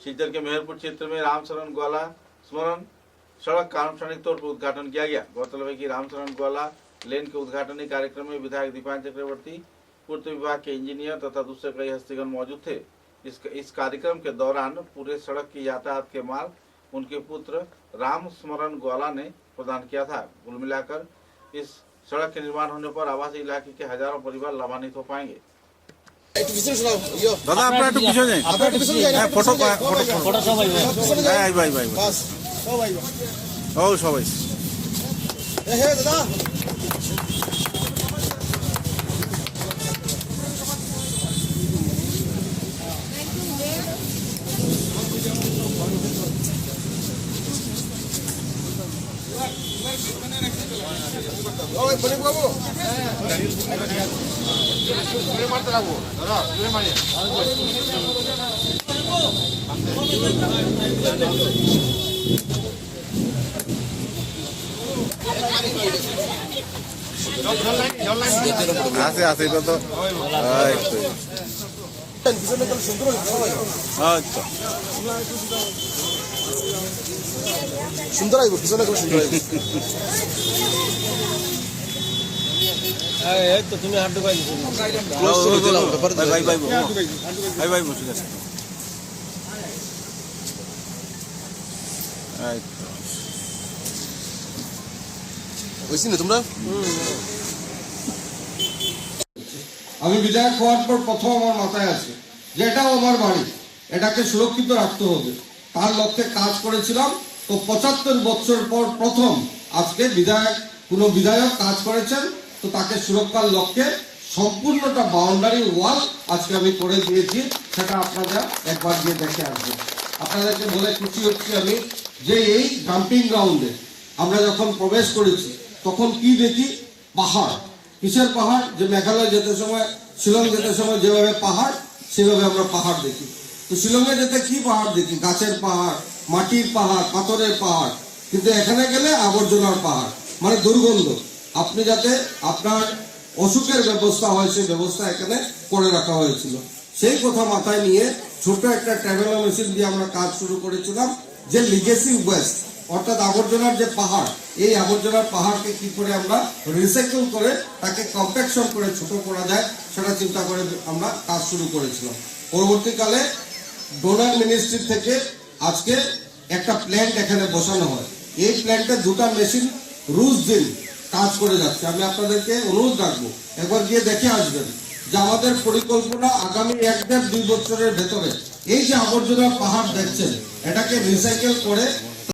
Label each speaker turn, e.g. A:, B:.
A: सीकर के मेहरपुर क्षेत्र में रामशरण ग्वाला स्मरण सड़क का आनुষ্ঠাनिक तौर पर उद्घाटन किया गया। गौरतलब है कि रामशरण ग्वाला लेन के उद्घाटनी कार्यक्रम में विधायक दीपान चक्रवर्ती, पूर्त विभाग के इंजीनियर तथा दूसरे कई हस्तीगण मौजूद थे। इस कार्यक्रम के दौरान पूरे सड़क की यातायात के मार्ग उनके पुत्र राम स्मरण ग्वाला ने प्रदान किया था। कुल मिलाकर इस सड़क के निर्माण होने पर आवासीय इलाके के हजारों परिवार लाभान्वित हो पाएंगे।
B: दादा আপনারা একটু পিছনে যান, আপনারা একটু পিছনে যান, ফটো ফটো সবাই ভাই ভাই ভাই বাস সবাই ও সবাই হে দাদা ওই বলি বাবু জোরে মারতে লাগবো দাদা, জোরে মারি আছে আছে এটা তো আচ্ছা সুন্দর আইব পিছনে খুব সুন্দর আইব। এই তো তুমি হাঁটু পাই ভাই ভাই ভাই ভাই বসে গেছে। বুঝছি না তোমরা?
C: আমি বিধায়ক হওয়ার পর প্রথম আমার মাথায় আছে যে এটাও আমার বাড়ি, এটাকে সুরক্ষিত রাখতে হবে, তার লক্ষ্যে কাজ করেছিলাম। তো 75 বছর পর প্রথম আজকে কোনো বিধায়ক কাজ করেছেন, তো তাকে সুরক্ষার লক্ষ্যে সম্পূর্ণটা বাউন্ডারি ওয়াল আজকে আমি করে দিয়েছি। সেটা আপনারা একবার গিয়ে দেখে আসবেন। আপনাদেরকে বলে খুশি হচ্ছি আমি যে এই ডাম্পিং গ্রাউন্ডে আমরা যখন প্রবেশ করেছি তখন কি দেখি? পাহাড়। কিসের পাহাড়? যে মেঘালয় যেতে সময়, শিলং যেতে সময় যেভাবে পাহাড়, সেভাবে আমরা পাহাড় দেখি। তো শিলংয়ে যেতে কি পাহাড় দেখি? গাছের পাহাড়, মাটির পাহাড়, পাথরের পাহাড়। কিন্তু এখানে গেলে আবর্জনার পাহাড়, মানে দুর্গন্ধ। আপনি যাতে আপনার অসুখের ব্যবস্থা হয় সেই ব্যবস্থা এখানে করে রাখা হয়েছিল। সেই কথা মাথায় নিয়ে ছোট একটা ট্রাভেলার মেশিন দিয়ে আমরা কাজ শুরু করেছিলাম যে লিগেসি ওয়েস্ট, অর্থাৎ আবর্জনার যে পাহাড়, এই আবর্জনার পাহাড়কে কি করে আমরা রিসাইকেল করে তাকে কম্প্যাকশন করে ছোট করা যায় সেটা চিন্তা করে আমরা কাজ শুরু করেছিলাম। পরবর্তীকালে ডোনার মিনিস্ট্রি থেকে আজকে একটা প্ল্যান্ট এখানে বসানো হয়। এই প্ল্যান্টে দুটা মেশিন রোজ দিন কাজ করে যাচ্ছে। আমি আপনাদেরকে অনুরোধ রাখবো একবার গিয়ে দেখে আসবেন যে আমাদের পরিকল্পনা আগামী 1-2 বছরের ভেতরে এই যে আবর্জনার পাহাড় দেখছেন এটাকে রিসাইকেল করে